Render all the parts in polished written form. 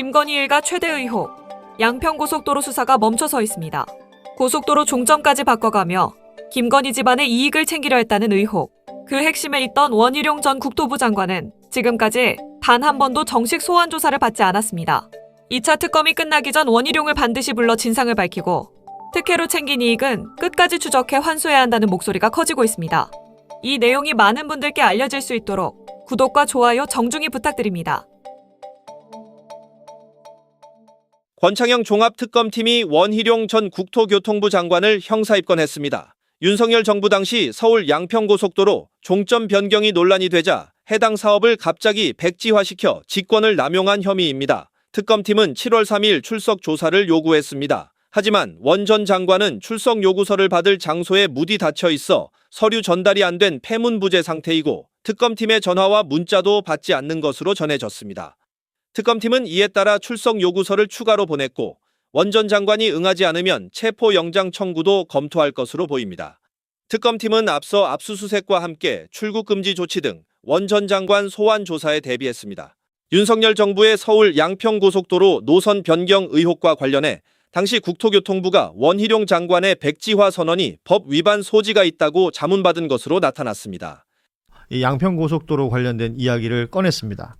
김건희 일가 최대 의혹. 양평고속도로 수사가 멈춰서 있습니다. 고속도로 종점까지 바꿔가며 김건희 집안의 이익을 챙기려 했다는 의혹. 그 핵심에 있던 원희룡 전 국토부 장관은 지금까지 단 한 번도 정식 소환 조사를 받지 않았습니다. 2차 특검이 끝나기 전 원희룡을 반드시 불러 진상을 밝히고 특혜로 챙긴 이익은 끝까지 추적해 환수해야 한다는 목소리가 커지고 있습니다. 이 내용이 많은 분들께 알려질 수 있도록 구독과 좋아요 정중히 부탁드립니다. 권창형 종합특검팀이 원희룡 전 국토교통부 장관을 형사입건했습니다. 윤석열 정부 당시 서울 양평고속도로 종점 변경이 논란이 되자 해당 사업을 갑자기 백지화시켜 직권을 남용한 혐의입니다. 특검팀은 7월 3일 출석 조사를 요구했습니다. 하지만 원 전 장관은 출석 요구서를 받을 장소에 문이 닫혀 있어 서류 전달이 안 된 패문부재 상태이고 특검팀의 전화와 문자도 받지 않는 것으로 전해졌습니다. 특검팀은 이에 따라 출석 요구서를 추가로 보냈고 원 전 장관이 응하지 않으면 체포영장 청구도 검토할 것으로 보입니다. 특검팀은 앞서 압수수색과 함께 출국금지 조치 등 원 전 장관 소환 조사에 대비했습니다. 윤석열 정부의 서울 양평고속도로 노선 변경 의혹과 관련해 당시 국토교통부가 원희룡 장관의 백지화 선언이 법 위반 소지가 있다고 자문받은 것으로 나타났습니다. 이 양평고속도로 관련된 이야기를 꺼냈습니다.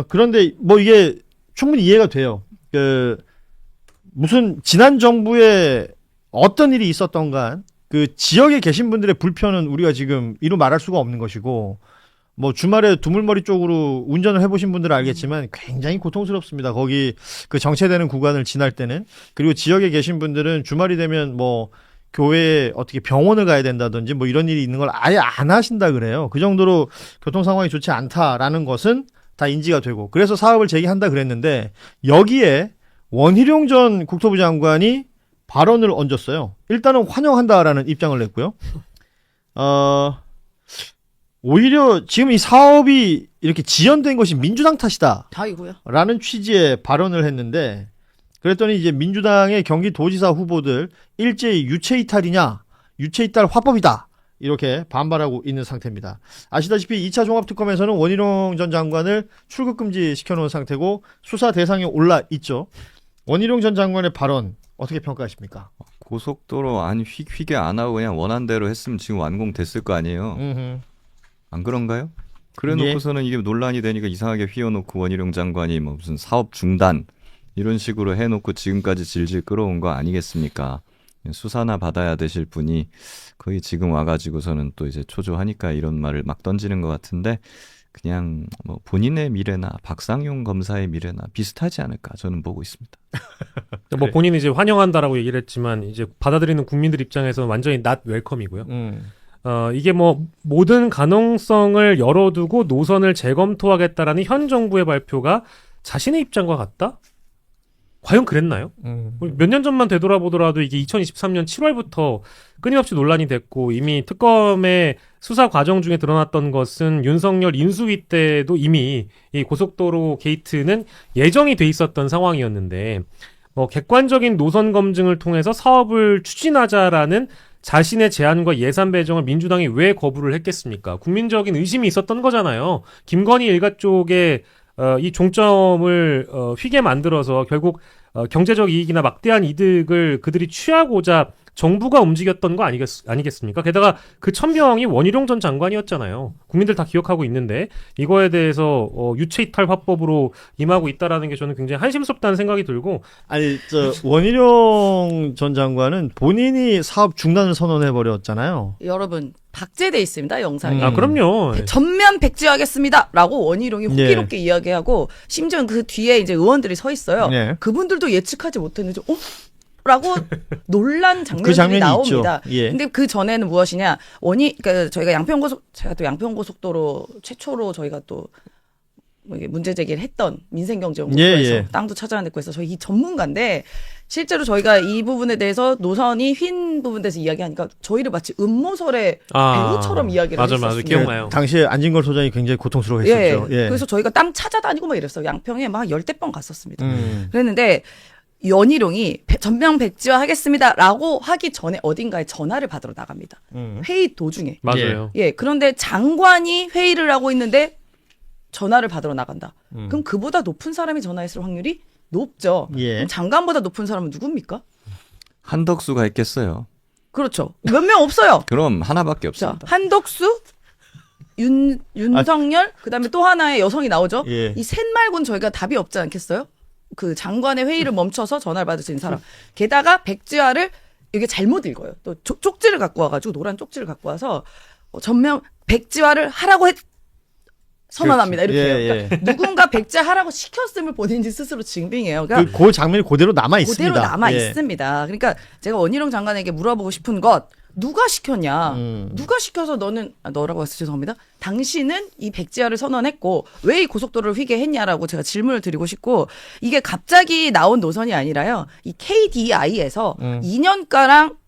그런데 뭐 이게 충분히 이해가 돼요. 무슨 지난 정부에 어떤 일이 있었던가 그 지역에 계신 분들의 불편은 우리가 지금 이루 말할 수가 없는 것이고 뭐 주말에 두물머리 쪽으로 운전을 해보신 분들은 알겠지만 굉장히 고통스럽습니다. 거기 그 정체되는 구간을 지날 때는. 그리고 지역에 계신 분들은 주말이 되면 뭐 교회에 어떻게 병원을 가야 된다든지 뭐 이런 일이 있는 걸 아예 안 하신다 그래요. 그 정도로 교통 상황이 좋지 않다라는 것은 다 인지가 되고 그래서 사업을 재개한다 그랬는데 여기에 원희룡 전 국토부 장관이 발언을 얹었어요. 일단은 환영한다라는 입장을 냈고요. 오히려 지금 이 사업이 이렇게 지연된 것이 민주당 탓이다. 아이고요. 라는 취지의 발언을 했는데 그랬더니 이제 민주당의 경기도지사 후보들 일제히 유체이탈이냐 유체이탈 화법이다. 이렇게 반발하고 있는 상태입니다. 아시다시피 2차 종합특검에서는 원희룡 전 장관을 출국금지 시켜놓은 상태고 수사 대상에 올라 있죠. 원희룡 전 장관의 발언 어떻게 평가하십니까? 고속도로 안 휘게 안 하고 그냥 원한 대로 했으면 지금 완공됐을 거 아니에요. 안 그런가요? 그래 놓고서는 이게 논란이 되니까 이상하게 휘어놓고 원희룡 장관이 뭐 무슨 사업 중단 이런 식으로 해놓고 지금까지 질질 끌어온 거 아니겠습니까? 수사나 받아야 되실 분이 거의 지금 와가지고서는 또 이제 초조하니까 이런 말을 막 던지는 것 같은데 그냥 뭐 본인의 미래나 박상용 검사의 미래나 비슷하지 않을까 저는 보고 있습니다. 뭐 본인이 이제 환영한다라고 얘기를 했지만 이제 받아들이는 국민들 입장에서는 완전히 not welcome이고요. 이게 뭐 모든 가능성을 열어두고 노선을 재검토하겠다라는 현 정부의 발표가 자신의 입장과 같다? 과연 그랬나요? 몇 년 전만 되돌아보더라도 이게 2023년 7월부터 끊임없이 논란이 됐고 이미 특검의 수사 과정 중에 드러났던 것은 윤석열 인수위 때도 이미 이 고속도로 게이트는 예정이 돼 있었던 상황이었는데 객관적인 노선 검증을 통해서 사업을 추진하자라는 자신의 제안과 예산 배정을 민주당이 왜 거부를 했겠습니까? 국민적인 의심이 있었던 거잖아요. 김건희 일가 쪽에 이 종점을 휘게 만들어서 결국 경제적 이익이나 막대한 이득을 그들이 취하고자 정부가 움직였던 거 아니겠습니까? 게다가 그 천명이 원희룡 전 장관이었잖아요. 국민들 다 기억하고 있는데 이거에 대해서 유체이탈 화법으로 임하고 있다라는 게 저는 굉장히 한심스럽다는 생각이 들고 아니 원희룡 전 장관은 본인이 사업 중단을 선언해버렸잖아요. 여러분 박제돼 있습니다. 영상이. 아 그럼요. 전면 백지화하겠습니다라고 원희룡이 호기롭게 이야기하고 심지어 그 뒤에 이제 의원들이 서 있어요. 그분들도 예측하지 못했는지 라고 논란 장면들이 그 장면이 나옵니다. 있죠. 예. 근데 그 전에는 무엇이냐? 그러니까 저희가 제가 또 양평고속도로 최초로 저희가 또 뭐 이게 문제 제기를 했던 민생경제연구소에서 땅도 찾아냈고 해서 저희 이 전문가인데 실제로 저희가 이 부분에 대해서 노선이 휜 부분에 대해서 이야기하니까 저희를 마치 음모설의 배우처럼 이야기를 했었습니다. 맞아 기억나요. 당시에 안진걸 소장이 굉장히 고통스러워했었죠. 그래서 저희가 땅 찾아다니고 막 이랬어요. 양평에 막 10대 번 갔었습니다. 그랬는데 원희룡이 전면 백지화하겠습니다라고 하기 전에 어딘가에 전화를 받으러 나갑니다. 회의 도중에. 맞아요. 그런데 장관이 회의를 하고 있는데 전화를 받으러 나간다. 그럼 그보다 높은 사람이 전화했을 확률이 높죠. 예. 그럼 장관보다 높은 사람은 누굽니까? 한덕수가 했겠어요. 그렇죠. 몇 명 없어요. 그럼 하나밖에 자, 없습니다. 한덕수, 윤석열, 그다음에 또 하나의 여성이 나오죠. 예. 이 셋 말고는 저희가 답이 없지 않겠어요? 그 장관의 회의를 멈춰서 전화를 받을 수 있는 사람. 게다가 백지화를 이게 잘못 읽어요. 또 쪽지를 갖고 와가지고 노란 쪽지를 갖고 와서 전면 백지화를 하라고 선언합니다. 이렇게 해요. 예, 그러니까 누군가 백지화 하라고 시켰음을 본인이 스스로 증빙해요. 그러니까 그 장면이 그대로 남아 있습니다. 그대로 남아 예. 있습니다. 그러니까 제가 원희룡 장관에게 물어보고 싶은 것, 누가 시켰냐? 누가 시켜서 너라고 해서 죄송합니다. 당신은 이 백지화를 선언했고 왜 이 고속도로를 휘게했냐라고 제가 질문을 드리고 싶고, 이게 갑자기 나온 노선이 아니라요. 이 KDI에서 2년가량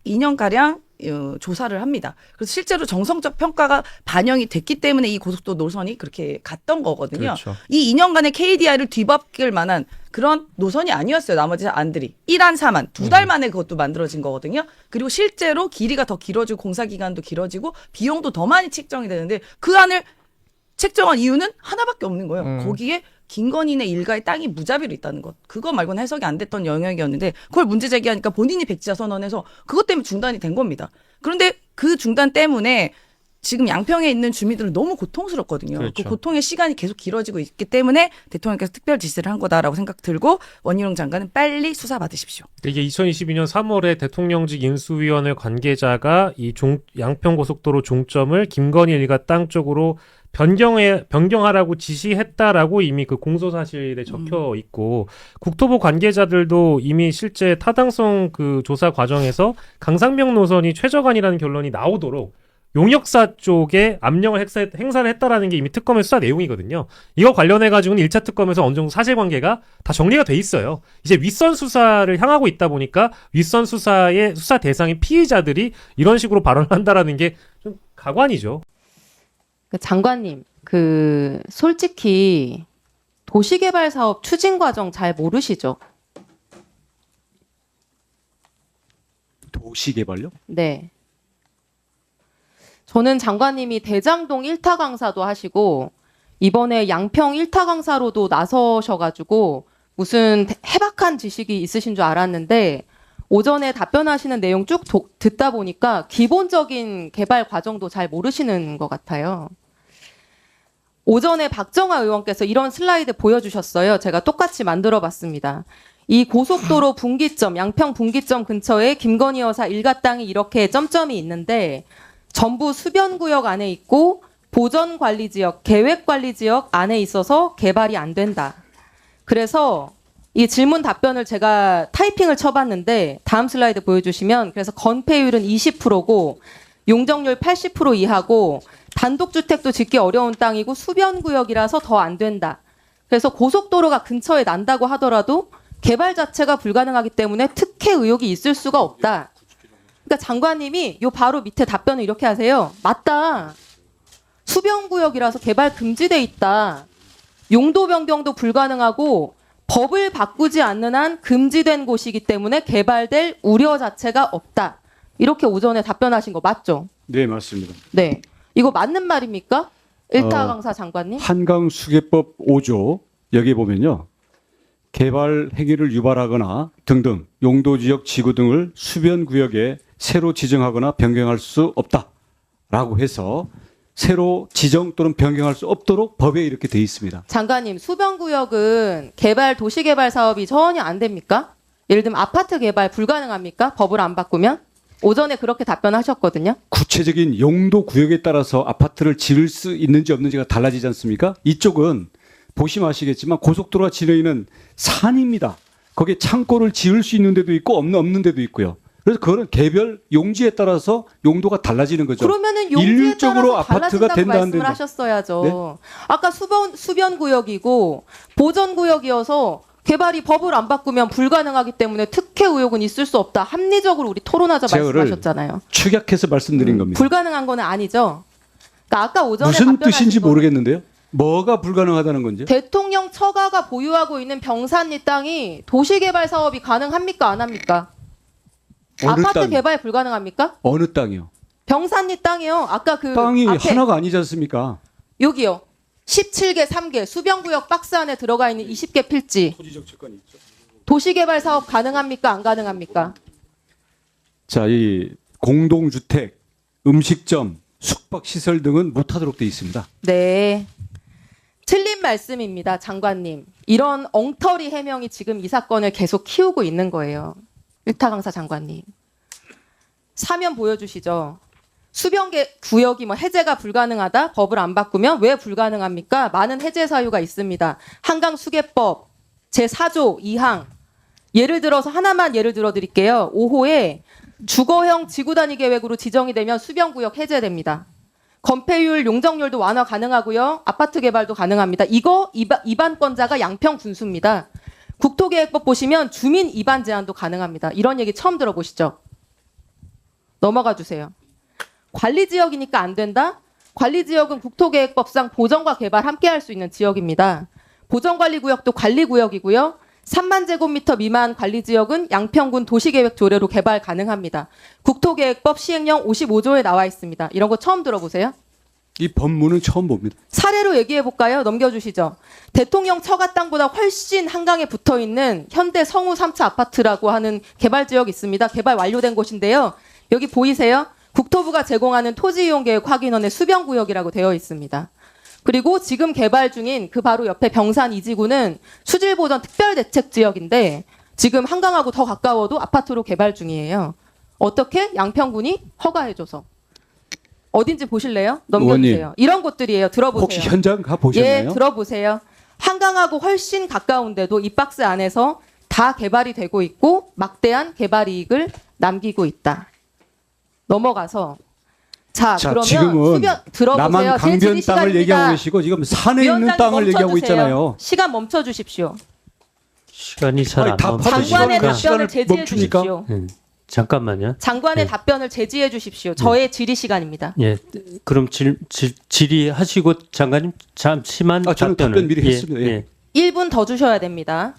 조사를 합니다. 그래서 실제로 정성적 평가가 반영이 됐기 때문에 이 고속도로 노선이 그렇게 갔던 거거든요. 그렇죠. 이 2년간의 KDI를 뒤바뀔 만한 그런 노선이 아니었어요. 나머지 안들이 1안 4만 2달 만에 그것도 만들어진 거거든요. 그리고 실제로 길이가 더 길어지고 공사 기간도 길어지고 비용도 더 많이 책정이 되는데 그 안을 책정한 이유는 하나밖에 없는 거예요. 거기에 김건희의 일가의 땅이 무자비로 있다는 것. 그거 말고는 해석이 안 됐던 영역이었는데 그걸 문제 제기하니까 본인이 백지화 선언해서 그것 때문에 중단이 된 겁니다. 그런데 그 중단 때문에 지금 양평에 있는 주민들은 너무 고통스럽거든요. 그렇죠. 그 고통의 시간이 계속 길어지고 있기 때문에 대통령께서 특별 지시를 한 거다라고 생각 들고 원희룡 장관은 빨리 수사 받으십시오. 이게 2022년 3월에 대통령직 인수위원회 관계자가 이 양평고속도로 종점을 김건희 일가 땅 쪽으로 변경하라고 지시했다라고 이미 그 공소사실에 적혀 있고, 국토부 관계자들도 이미 실제 타당성 그 조사 과정에서 강상명 노선이 최저간이라는 결론이 나오도록 용역사 쪽에 압력을 행사를 했다라는 게 이미 특검의 수사 내용이거든요. 이거 관련해가지고는 1차 특검에서 어느 정도 사실관계가 다 정리가 돼 있어요. 이제 윗선 수사를 향하고 있다 보니까 윗선 수사의 수사 대상인 피의자들이 이런 식으로 발언을 한다라는 게 좀 가관이죠. 장관님, 솔직히 도시개발 사업 추진 과정 잘 모르시죠? 도시개발요? 네. 저는 장관님이 대장동 1타 강사도 하시고 이번에 양평 1타 강사로도 나서셔가지고 무슨 해박한 지식이 있으신 줄 알았는데 오전에 답변하시는 내용 쭉 듣다 보니까 기본적인 개발 과정도 잘 모르시는 것 같아요. 오전에 박정아 의원께서 이런 슬라이드 보여주셨어요. 제가 똑같이 만들어봤습니다. 이 고속도로 분기점, 양평 분기점 근처에 김건희 여사 일가 땅이 이렇게 점점이 있는데 전부 수변구역 안에 있고 보전관리지역, 계획관리지역 안에 있어서 개발이 안 된다. 그래서 이 질문 답변을 제가 타이핑을 쳐봤는데 다음 슬라이드 보여주시면, 그래서 건폐율은 20%고 용적률 80% 이하고 단독주택도 짓기 어려운 땅이고 수변구역이라서 더 안 된다. 그래서 고속도로가 근처에 난다고 하더라도 개발 자체가 불가능하기 때문에 특혜 의혹이 있을 수가 없다. 그러니까 장관님이 요 바로 밑에 답변을 이렇게 하세요. 맞다. 수변구역이라서 개발 금지돼 있다. 용도 변경도 불가능하고 법을 바꾸지 않는 한 금지된 곳이기 때문에 개발될 우려 자체가 없다. 이렇게 오전에 답변하신 거 맞죠? 네, 맞습니다. 네. 이거 맞는 말입니까? 일타 강사 장관님? 한강수계법 5조 여기 보면요. 개발 행위를 유발하거나 등등 용도지역 지구 등을 수변구역에 새로 지정하거나 변경할 수 없다라고 해서 새로 지정 또는 변경할 수 없도록 법에 이렇게 돼 있습니다. 장관님, 수변구역은 도시개발 사업이 전혀 안 됩니까? 예를 들면 아파트 개발 불가능합니까? 법을 안 바꾸면? 오전에 그렇게 답변하셨거든요. 구체적인 용도 구역에 따라서 아파트를 지을 수 있는지 없는지가 달라지지 않습니까? 이쪽은 보시면 아시겠지만 고속도로가 지르는 산입니다. 거기에 창고를 지을 수 있는 데도 있고 없는 데도 있고요. 그래서 그거는 개별 용지에 따라서 용도가 달라지는 거죠. 그러면은 용지에 일률적으로 따라서 아파트가 달라진다고 된다 안 말씀을 된다. 하셨어야죠. 네? 아까 수변구역이고 보전구역이어서 개발이 법을 안 바꾸면 불가능하기 때문에 특혜 의혹은 있을 수 없다. 합리적으로 우리 토론하자 말씀하셨잖아요. 축약해서 말씀드린 겁니다. 불가능한 거는 아니죠. 그러니까 아까 오전에 무슨 뜻인지 답변하신 거, 모르겠는데요. 뭐가 불가능하다는 건지. 대통령 처가가 보유하고 있는 병산리 땅이 도시개발 사업이 가능합니까? 안 합니까? 어느 아파트 땅? 개발 불가능합니까? 어느 땅이요? 병산리 땅이요. 아까 그 땅이 앞에 하나가 아니지 않습니까? 여기요. 17개, 3개, 수변구역 박스 안에 들어가 있는 20개 필지. 도시개발 사업 가능합니까? 안 가능합니까? 자, 이 공동주택, 음식점, 숙박시설 등은 못하도록 돼 있습니다. 네. 틀린 말씀입니다, 장관님. 이런 엉터리 해명이 지금 이 사건을 계속 키우고 있는 거예요. 일타 강사 장관님. 사면 보여주시죠. 수변계 구역이 뭐 해제가 불가능하다? 법을 안 바꾸면 왜 불가능합니까? 많은 해제 사유가 있습니다. 한강수계법 제4조 2항. 예를 들어서 하나만 예를 들어 드릴게요. 5호에 주거형 지구단위 계획으로 지정이 되면 수변구역 해제됩니다. 건폐율, 용적률도 완화 가능하고요. 아파트 개발도 가능합니다. 이거 입안권자가 양평 군수입니다. 국토계획법 보시면 주민 입안 제한도 가능합니다. 이런 얘기 처음 들어보시죠? 넘어가 주세요. 관리지역이니까 안 된다? 관리지역은 국토계획법상 보전과 개발 함께 할 수 있는 지역입니다. 보전관리구역도 관리구역이고요. 3만 제곱미터 미만 관리지역은 양평군 도시계획 조례로 개발 가능합니다. 국토계획법 시행령 55조에 나와 있습니다. 이런 거 처음 들어보세요? 이 법문은 처음 봅니다. 사례로 얘기해 볼까요? 넘겨주시죠. 대통령 처가 땅보다 훨씬 한강에 붙어 있는 현대 성우 3차 아파트라고 하는 개발 지역이 있습니다. 개발 완료된 곳인데요. 여기 보이세요? 국토부가 제공하는 토지이용계획 확인원의 수변구역이라고 되어 있습니다. 그리고 지금 개발 중인 그 바로 옆에 병산 2지구는 수질보전 특별대책지역인데 지금 한강하고 더 가까워도 아파트로 개발 중이에요. 어떻게? 양평군이 허가해줘서. 어딘지 보실래요? 넘겨주세요. 의원님, 이런 곳들이에요. 들어보세요. 혹시 현장 가 보셨나요? 예, 들어보세요. 한강하고 훨씬 가까운데도 이 박스 안에서 다 개발이 되고 있고 막대한 개발 이익을 남기고 있다. 넘어가서 자 그러면 지금은 들어보세요. 남한 제 강변 질의 땅을 시간입니다. 얘기하고 계시고 지금 산에 있는 위원장님 땅을 얘기하고 멈춰주세요. 있잖아요. 시간 멈춰 주십시오. 시간이 잘 안 답하는 멈춰지니까. 장관의 시간을 답변을 제지해 멈춥니까? 주십시오. 잠깐만요. 장관의 네. 답변을 제지해 주십시오. 저의 질의 시간입니다. 예, 그럼 질의하시고 장관님 잠시만 저는 답변 미리 했습니다. 예. 1분 더 주셔야 됩니다.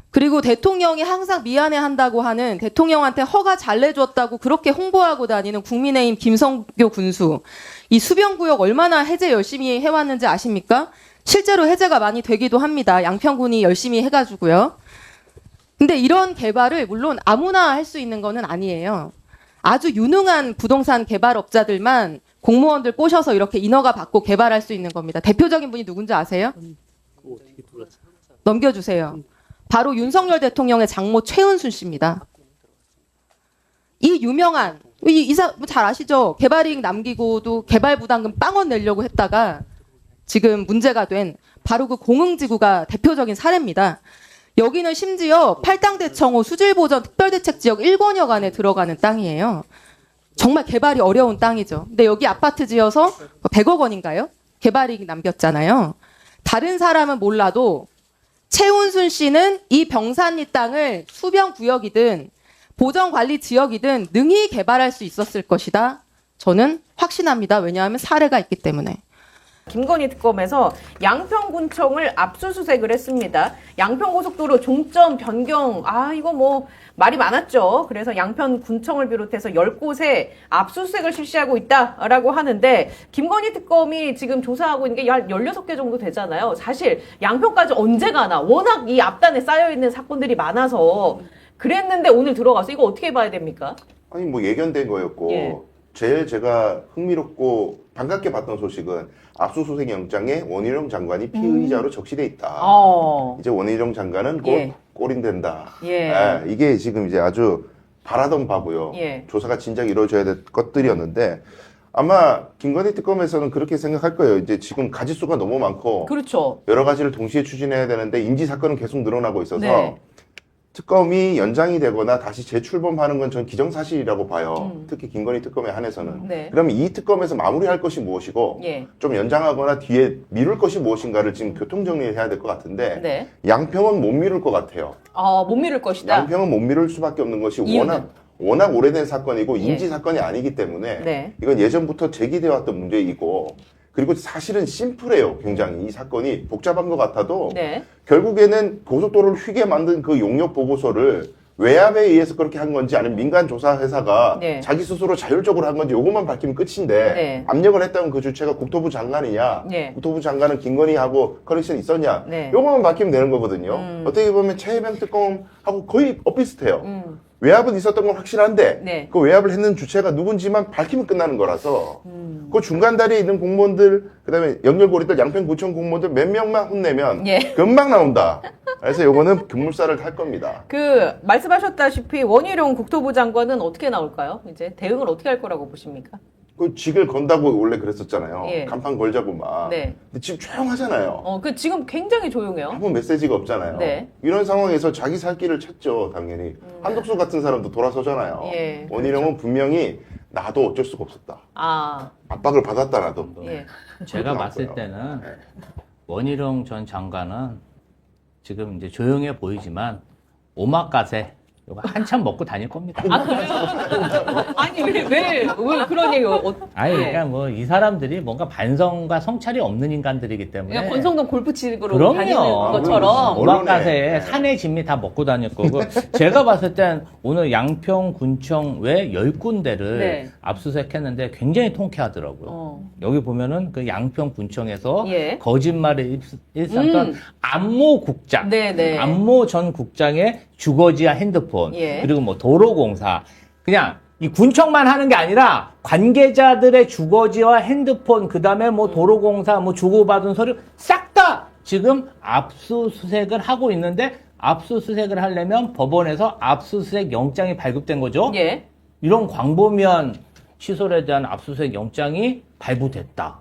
그리고 대통령이 항상 미안해한다고 하는 대통령한테 허가 잘 내줬다고 그렇게 홍보하고 다니는 국민의힘 김성교 군수. 이 수변구역 얼마나 해제 열심히 해왔는지 아십니까? 실제로 해제가 많이 되기도 합니다. 양평군이 열심히 해가지고요. 근데 이런 개발을 물론 아무나 할 수 있는 거는 아니에요. 아주 유능한 부동산 개발업자들만 공무원들 꼬셔서 이렇게 인허가 받고 개발할 수 있는 겁니다. 대표적인 분이 누군지 아세요? 넘겨주세요. 바로 윤석열 대통령의 장모 최은순 씨입니다. 이 유명한 이사 잘 아시죠? 개발이익 남기고도 개발 부담금 빵원 내려고 했다가 지금 문제가 된 바로 그 공흥지구가 대표적인 사례입니다. 여기는 심지어 팔당대청호 수질보전 특별대책지역 1권역 안에 들어가는 땅이에요. 정말 개발이 어려운 땅이죠. 근데 여기 아파트 지어서 100억 원인가요? 개발이익 남겼잖아요. 다른 사람은 몰라도 최운순 씨는 이 병산리 땅을 수변구역이든 보전관리지역이든 능히 개발할 수 있었을 것이다. 저는 확신합니다. 왜냐하면 사례가 있기 때문에. 김건희 특검에서 양평군청을 압수수색을 했습니다. 양평고속도로 종점 변경, 이거 뭐 말이 많았죠. 그래서 양평군청을 비롯해서 10곳에 압수수색을 실시하고 있다라고 하는데 김건희 특검이 지금 조사하고 있는 게 16개 정도 되잖아요. 사실 양평까지 언제 가나 워낙 이 앞단에 쌓여있는 사건들이 많아서 그랬는데 오늘 들어가서 이거 어떻게 봐야 됩니까? 아니 뭐 예견된 거였고 예. 제일 제가 흥미롭고 반갑게 봤던 소식은 압수수색 영장에 원희룡 장관이 피의자로 적시돼 있다. 이제 원희룡 장관은 곧 예. 꼬린된다. 예. 이게 지금 이제 아주 바라던 바고요. 예. 조사가 진작 이루어져야 될 것들이었는데 아마 김건희 특검에서는 그렇게 생각할 거예요. 이제 지금 가지수가 너무 많고 그렇죠. 여러 가지를 동시에 추진해야 되는데 인지 사건은 계속 늘어나고 있어서 네. 특검이 연장이 되거나 다시 재출범하는 건 전 기정사실이라고 봐요. 특히 김건희 특검에 한해서는. 네. 그러면 이 특검에서 마무리할 것이 무엇이고 예. 좀 연장하거나 뒤에 미룰 것이 무엇인가를 지금 교통정리를 해야 될 것 같은데 네. 양평은 못 미룰 것 같아요. 못 미룰 것이다. 양평은 못 미룰 수밖에 없는 것이 이유는? 워낙 오래된 사건이고 예. 인지 사건이 아니기 때문에 네. 이건 예전부터 제기되어 왔던 문제이고 그리고 사실은 심플해요. 굉장히 이 사건이 복잡한 것 같아도 네. 결국에는 고속도로를 휘게 만든 그 용역 보고서를 외압에 의해서 그렇게 한 건지 아니면 민간 조사 회사가 네. 자기 스스로 자율적으로 한 건지 요것만 밝히면 끝인데 네. 압력을 했다면 그 주체가 국토부 장관이냐 네. 국토부 장관은 김건희하고 커넥션이 있었냐 네. 요것만 밝히면 되는 거거든요. 어떻게 보면 최혜병 특검하고 거의 엇비슷해요. 외압은 있었던 건 확실한데 네. 그 외압을 했는 주체가 누군지만 밝히면 끝나는 거라서 그 중간 다리에 있는 공무원들 그다음에 연결고리들 양평구청 공무원들 몇 명만 혼내면 예. 금방 나온다. 그래서 요거는 급물살을 탈 겁니다. 그 말씀하셨다시피 원희룡 국토부 장관은 어떻게 나올까요? 이제 대응을 어떻게 할 거라고 보십니까? 그 직을 건다고 원래 그랬었잖아요. 예. 간판 걸자고 막. 네. 근데 지금 조용하잖아요. 그 지금 굉장히 조용해요. 아무 메시지가 없잖아요. 네. 이런 상황에서 자기 살 길을 찾죠, 당연히. 한덕수 같은 사람도 돌아서잖아요. 예. 원희룡은 분명히 나도 어쩔 수가 없었다. 아, 압박을 받았다, 나도. 예. 제가 그렇게 봤을 나왔고요. 때는 네. 원희룡 전 장관은 지금 이제 조용해 보이지만 오마카세 이거 한참 먹고 다닐 겁니다. 아, 그래요? 아니, 왜 그런 얘기, 아니, 네. 그러니까 뭐 이 사람들이 뭔가 반성과 성찰이 없는 인간들이기 때문에. 그냥 권성동 골프치기로 그럼요. 다니는 것처럼. 오마카세에 네. 산의 진미 다 먹고 다닐 거고. 제가 봤을 땐 오늘 양평군청 외 10군데를 네. 압수수색했는데 굉장히 통쾌하더라고요. 여기 보면은 그 양평군청에서 예. 거짓말을 일삼던 안모 국장, 네네. 안모 전 국장의 주거지와 핸드폰, 예. 그리고 뭐 도로공사, 그냥 이 군청만 하는 게 아니라 관계자들의 주거지와 핸드폰, 그 다음에 뭐 도로공사, 뭐 주고받은 서류 싹 다 지금 압수수색을 하고 있는데 압수수색을 하려면 법원에서 압수수색 영장이 발급된 거죠. 예. 이런 광범위한 시설에 대한 압수수색 영장이 발부됐다.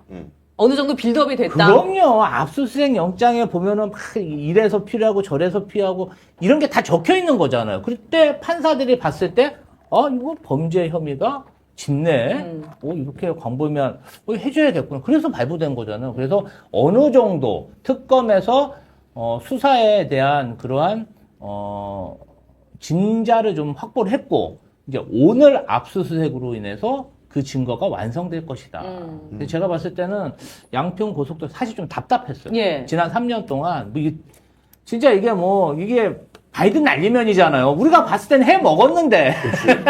어느 정도 빌드업이 됐다. 그럼요. 압수수색 영장에 보면은 막 이래서 필요하고 저래서 필요하고 이런 게 다 적혀 있는 거잖아요. 그때 판사들이 봤을 때, 이거 범죄 혐의가 짙네. 이렇게 광범위한, 해줘야겠구나. 그래서 발부된 거잖아요. 그래서 어느 정도 특검에서, 수사에 대한 그러한, 진자를 좀 확보를 했고, 이제 오늘 압수수색으로 인해서 그 증거가 완성될 것이다. 근데 제가 봤을 때는 양평 고속도로 사실 좀 답답했어요. 예. 지난 3년 동안 진짜 이게 바이든 날리면이잖아요. 우리가 봤을 때는 해 먹었는데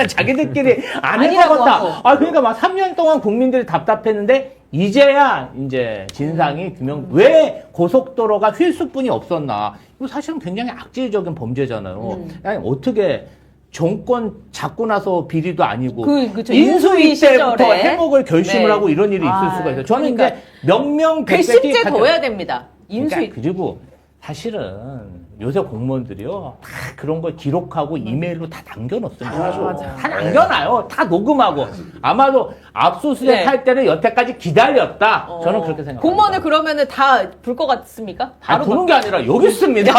자기들끼리 안 해 아니라고 먹었다. 하고. 그러니까 막 3년 동안 국민들이 답답했는데 이제야 이제 진상이 왜 고속도로가 휠수뿐이 없었나? 이거 사실은 굉장히 악질적인 범죄잖아요. 아니, 어떻게 정권 잡고 나서 비리도 아니고 그쵸. 인수위 인수위 때부터 시절에. 해먹을 결심을 네. 하고 이런 일이 있을 수가 있어요. 저는 그러니까 이제 명명백백히 괘씸죄 둬야 됩니다. 인수위. 그리고 사실은 요새 공무원들이요 다 그런 걸 기록하고 이메일로 다 남겨놓습니다. 맞아. 다 남겨놔요. 다 녹음하고 아마도 압수수색 네. 할 때는 여태까지 기다렸다. 저는 그렇게 생각합니다. 공무원을 그러면은 다 불 것 같습니까? 바로 보는 게 아니라 여기 있습니다.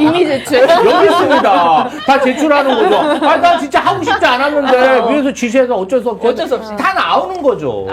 이미 제출. 여기 있습니다. 다 제출하는 거죠. 나 진짜 하고 싶지 않았는데 위에서 지시해서 어쩔 수 없이 어쩔 수 없이. 다 나오는 거죠.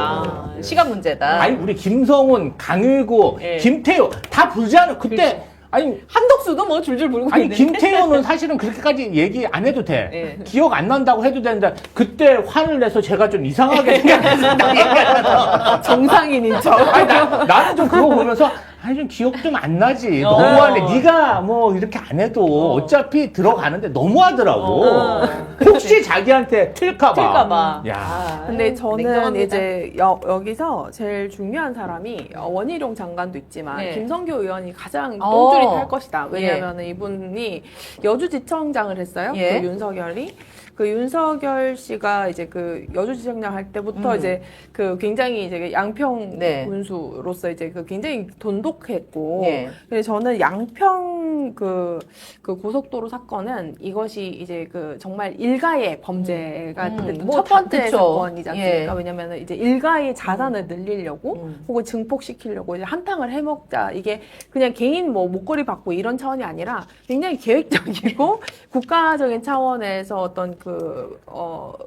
시간 문제다. 아니 우리 김성훈, 강일구, 예. 김태효 다 불지 않은 그때 아니 한덕수도 뭐 줄줄 불고 아니 있는데. 김태효는 사실은 그렇게까지 얘기 안 해도 돼. 예. 기억 안 난다고 해도 되는데 그때 화를 내서 제가 좀 이상하게 생각했습니다. 정상인인 척. 아니, 나는 좀 그거 보면서 아니 좀 기억 좀 안 나지. 너무하네. 네가 뭐 이렇게 안 해도 어차피 들어가는데 너무하더라고. 혹시 자기한테 틀까봐. 야. 근데 저는 냉정합니다. 이제 여기서 제일 중요한 사람이 원희룡 장관도 있지만 네. 김성교 의원이 가장 똥줄이 탈 것이다. 예. 왜냐하면 이분이 여주지청장을 했어요. 예. 그 윤석열이. 그 윤석열 씨가 이제 그 여주지청장 할 때부터 이제 그 굉장히 이제 양평 네. 군수로서 이제 그 굉장히 돈독했고. 예. 그래서 저는 양평 그 고속도로 사건은 이것이 이제 그 정말 일가의 범죄가 됐던 뭐 첫 번째 그쵸. 사건이지 않습니까? 예. 왜냐면은 이제 일가의 자산을 늘리려고 혹은 증폭시키려고 이제 한탕을 해먹자. 이게 그냥 개인 뭐 목걸이 받고 이런 차원이 아니라 굉장히 계획적이고 국가적인 차원에서 어떤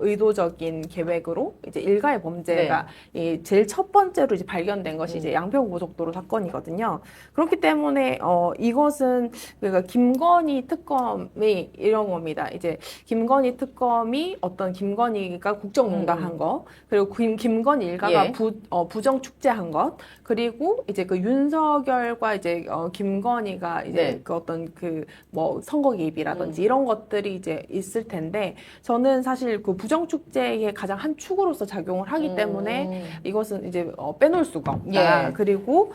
의도적인 계획으로 이제 일가의 범죄가 이 제일 첫 번째로 이제 발견된 것이 이제 양평고속도로 사건이거든요. 그렇기 때문에 이것은 그러니까 김건희 특검이 이런 겁니다. 이제 김건희 특검이 어떤 김건희가 국정농단한 것, 그리고 김건희 일가가 부정 축제한 것, 그리고 이제 그 윤석열과 이제 김건희가 이제 그 어떤 그 뭐 선거 개입이라든지 이런 것들이 이제 있을 텐데, 저는 사실 그 부정 축제의 가장 한 축으로서 작용을 하기 때문에 이것은 이제 빼놓을 수가 없다. 그리고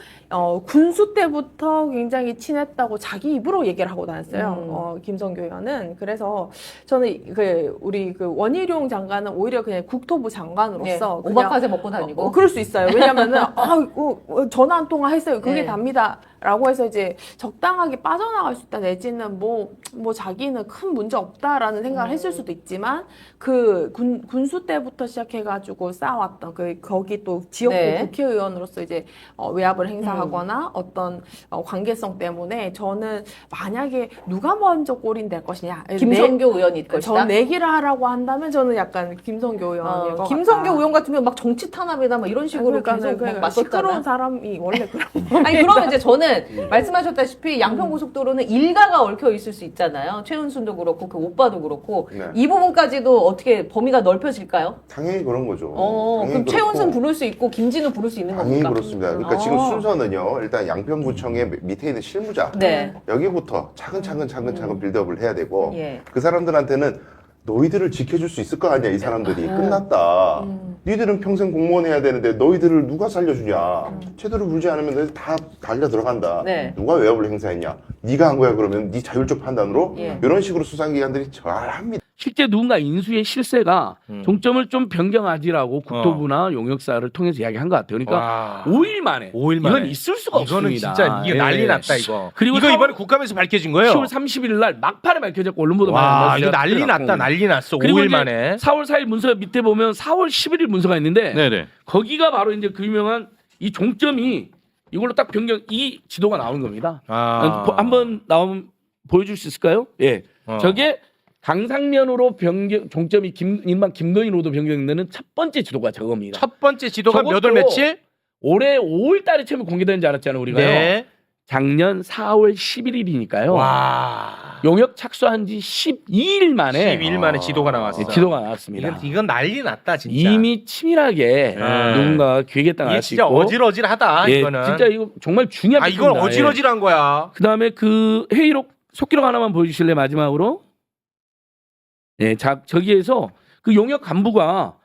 군수 때부터 굉장히 친했다고 자기 입으로 얘기를 하고 다녔어요. 김성교 의원은. 그래서 저는 우리 그 원희룡 장관은 오히려 그냥 국토부 장관으로서 오마카세 먹고 다니고 그럴 수 있어요. 왜냐면은 전화 한 통화 했어요. 그게 답니다. 라고 해서 이제 적당하게 빠져나갈 수 있다, 내지는 뭐 자기는 큰 문제 없다라는 생각을 했을 수도 있지만, 그 군수 때부터 시작해가지고 쌓아왔던 거기 또 지역구 국회의원으로서 이제 외압을 행사하거나 어떤 관계성 때문에, 저는 만약에 누가 먼저 골인 될 것이냐, 김성교 의원일 것이다. 전 내기를 하라고 한다면 저는 약간 김성교 의원일 것 김성교 같다. 의원 같으면 막 정치 탄압이다 막 이런 식으로 계속 맞섰잖아요. 시끄러운 사람이 원래 그런. 아니 그러면 이제 저는 말씀하셨다시피 양평고속도로는 일가가 얽혀 있을 수 있잖아요. 최은순도 그렇고 그 오빠도 그렇고 이 부분까지도 어떻게 범위가 넓혀질까요? 당연히 그런 거죠. 그럼 최은순 부를 수 있고 김진우 부를 수 있는 당연히 겁니까? 그렇습니다. 그러니까 지금 순서는요. 일단 양평구청의 밑에 있는 실무자 여기부터 차근차근 빌드업을 해야 되고 그 사람들한테는 너희들을 지켜줄 수 있을 거 아니야, 이 사람들이. 끝났다. 니들은 평생 공무원 해야 되는데 너희들을 누가 살려주냐. 제대로 물지 않으면 너희들 다 달려 들어간다. 누가 외압을 행사했냐. 네가 한 거야 그러면 네 자율적 판단으로. 이런 식으로 수사기관들이 잘합니다. 실제 누군가 인수의 실세가 종점을 좀 변경하지라고 국토부나 용역사를 통해서 이야기한 것 같아요. 그러니까 5일 만에 이건 있을 수가 이거는 없습니다. 진짜 이게 난리 났다 이거. 그리고 이거 이번에 국감에서 밝혀진 거예요? 10월 30일 날 막판에 밝혀졌고 언론 보도 많이 와, 나왔어요. 이거 난리 났다, 난리 났어. 5일 만에. 4월 4일 문서 밑에 보면 4월 11일 문서가 있는데 거기가 바로 이제 그 유명한 이 종점이 이걸로 딱 변경, 이 지도가 나오는 겁니다. 한번 나오면 보여줄 수 있을까요? 예. 저게 강상면으로 변경, 종점이 일반 김건희로도 변경되는 첫 번째 지도가 저겁니다. 첫 번째 지도가 몇 월 며칠? 올해 5월 달에 처음에 공개되는 줄 알았잖아요, 우리가요. 작년 4월 11일이니까요. 용역 착수한 지 12일 만에 지도가 나왔어요. 지도가 나왔습니다. 이건 난리 났다, 진짜. 이미 치밀하게 누군가 기획했다는 이게 진짜 어질어질하다, 이거는. 진짜 이거 정말 중요한 이건 어질어질한 거야. 그다음에 그 회의록 속기록 하나만 보여주실래요, 마지막으로? 저기에서 그 용역 간부가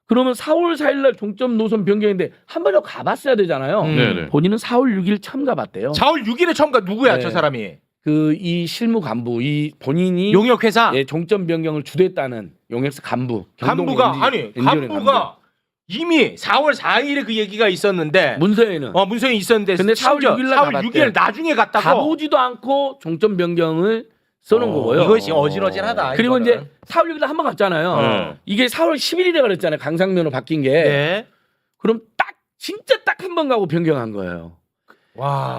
그러면 4월 4일 날 종점 노선 변경인데 한 번도 가봤어야 되잖아요. 본인은 4월 6일 처음 가봤대요. 4월 6일에 처음 가. 누구야, 저 사람이? 이 실무 간부, 이 본인이 용역회사 종점 변경을 주도했다는 용역사 간부. 간부가 이미 4월 4일에 그 얘기가 있었는데 문서에는 문서에 있었는데 근데 4월 6일 날 4월 6일 나중에 갔다고 가보지도 않고 종점 변경을 써놓은 거고요. 이것이 어질어질하다. 그리고 이거는. 이제 4월 6일 날 한 번 갔잖아요. 이게 4월 11일에 그랬잖아요. 강상면으로 바뀐 게. 그럼 진짜 딱 한 번 가고 변경한 거예요.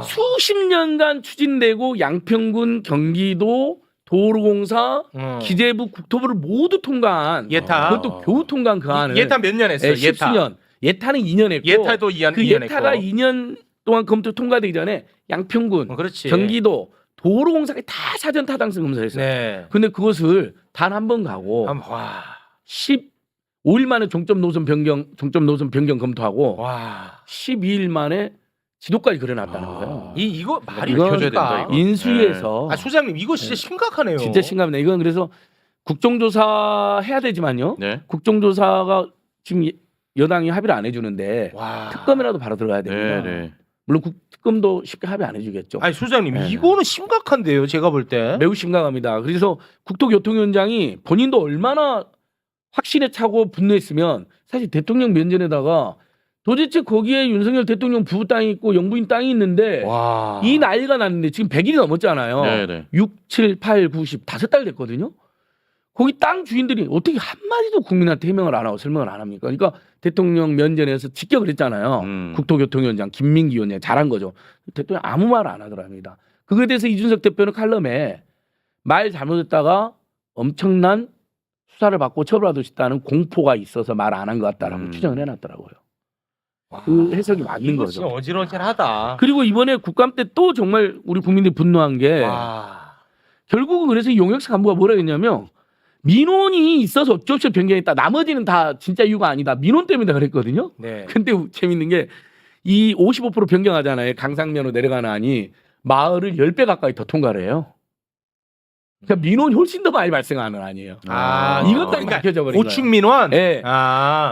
수십 년간 추진되고 양평군, 경기도, 도로공사, 기재부, 국토부를 모두 통과한 예타. 그것도 겨우 통과한 그 안을 예타 몇 년 했어요? 예타. 예타는 2년 했고 예타도 2년 그 예타가 2년 동안 검토 통과되기 전에 양평군, 경기도, 도로공사가 다 사전 타당성 검사를 했어요. 근데 그것을 단 한 번 가고 15일 만에 종점 노선 변경 검토하고 12일 만에 지도까지 그려놨다는 거예요. 이거 말이 켜져야 된다. 이거. 인수위에서 소장님 이거 진짜 심각하네요. 진짜 심각합니다. 이건 그래서 국정조사 해야 되지만요. 국정조사가 지금 여당이 합의를 안 해주는데 특검이라도 바로 들어가야 됩니다. 물론 특검도 쉽게 합의 안 해주겠죠. 소장님 이거는 심각한데요. 제가 볼 때. 매우 심각합니다. 그래서 국토교통위원장이 본인도 얼마나 확신에 차고 분노했으면 사실 대통령 면전에다가 도대체 거기에 윤석열 대통령 부부 땅이 있고 영부인 땅이 있는데 이 난리가 났는데 지금 100일이 넘었잖아요. 6, 7, 8, 9, 10 5달 됐거든요. 거기 땅 주인들이 어떻게 한마디도 국민한테 해명을 안 하고 설명을 안 합니까? 그러니까 대통령 면전에서 직격을 했잖아요. 국토교통위원장 김민기 위원장 잘한 거죠. 대통령 아무 말 안 하더랍니다. 그거에 대해서 이준석 대표는 칼럼에 말 잘못했다가 엄청난 수사를 받고 처벌받을 수 있다는 공포가 있어서 말 안 한 것 같다라고 추정을 해놨더라고요. 그 해석이 맞는 거죠. 진짜 어질어질하다. 그리고 이번에 국감 때 또 정말 우리 국민들이 분노한 게 결국은 그래서 용역사 간부가 뭐라 했냐면 민원이 있어서 어쩔 수 없이 변경했다. 나머지는 다 진짜 이유가 아니다. 민원 때문에 그랬거든요. 네. 근데 재밌는 게 이 55% 변경하잖아요. 강상면으로 내려가는 안이 마을을 10배 가까이 더 통과를 해요. 그러니까 민원이 훨씬 더 많이 발생하는 안이에요. 이것까지 밝혀져 버린 거예요. 고충 민원. 네.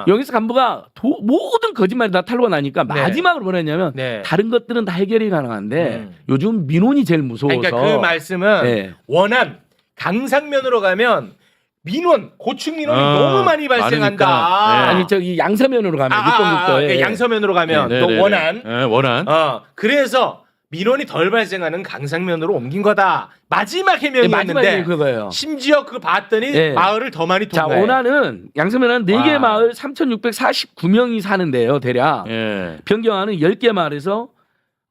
여기서 간부가 모든 거짓말이 다 탄로가 나니까 네. 마지막으로 뭐라 했냐면 다른 것들은 다 해결이 가능한데 요즘 민원이 제일 무서워서. 그러니까 그 말씀은 네. 원안 강상면으로 가면 민원, 고충 민원이 아, 너무 많이 발생한다. 많으니까. 아니 저기 양서면으로 가면 그 양서면으로 가면 네, 또 네, 네, 원안. 네, 원안. 그래서 민원이 덜 발생하는 강상면으로 옮긴 거다. 마지막 네, 해명이었는데 마지막에 그거예요. 심지어 그거 봤더니 네. 마을을 더 많이 자, 통과해. 원안은 양서면은 4개 마을 3,649명이 사는데요, 대략. 예. 변경안은 10개 마을에서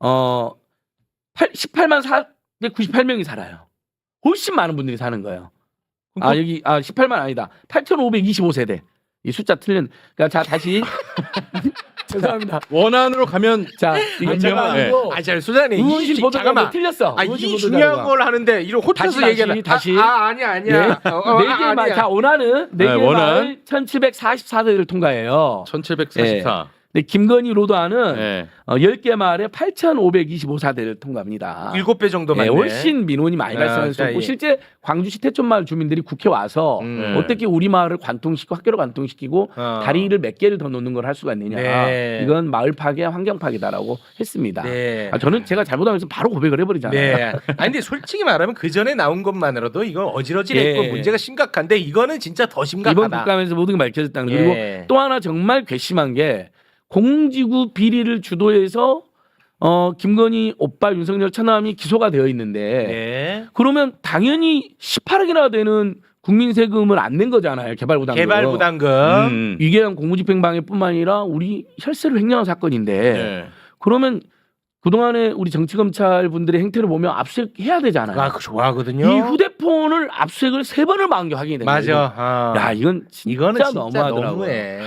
18만 498명이 살아요. 훨씬 많은 분들이 사는 거예요. 여기 18만 아니다. 8,525세대. 이 숫자 틀린. 그러니까 자 다시 죄송합니다. 원안으로 가면 자 이거 제가 네. 아니고 자, 소장님, 의원실 보도가 잠깐만. 틀렸어. 이 의원실 중요한 보도자료가. 걸 하는데 이런 호텔에서 얘기하는. 다시. 아니야. 네. 4개 마을. 자, 원안은 4개 원안. 마을 1,744세대를 통과해요. 1744. 근데 김건희 로드안은 네. 10개 마을에 8,525사대를 통과합니다. 7배 정도 많네. 훨씬 민원이 많이 발생했었고 실제 광주시 태촌마을 주민들이 국회 와서 어떻게 우리 마을을 관통시키고 학교를 관통시키고 다리를 몇 개를 더 놓는 걸 할 수가 있느냐. 네. 이건 마을 파괴, 환경 파괴다라고 했습니다. 네. 저는 제가 잘못하면서 바로 고백을 해버리잖아요. 네. 근데 솔직히 말하면 그 전에 나온 것만으로도 이건 어질어질했고 예. 문제가 심각한데 이거는 진짜 더 심각하다. 이번 국감에서 모든 게 밝혀졌다는 거. 예. 그리고 또 하나 정말 괘씸한 게 공지구 비리를 주도해서 김건희 오빠 윤석열 처남이 기소가 되어 있는데 네. 그러면 당연히 18억이나 되는 국민 세금을 안 낸 거잖아요. 개발부담금. 개발부담금. 위계한 공무집행방해뿐만 아니라 우리 혈세를 횡령한 사건인데 네. 그러면 그동안에 우리 정치검찰 분들의 행태를 보면 압수수색해야 되잖아요. 그거 좋아하거든요. 이 휴대폰을 압수수색을 3번을 막은 게 확인이 된 거예요. 맞아. 야 이건 진짜 이거는 진짜 너무하더라고요. 너무해.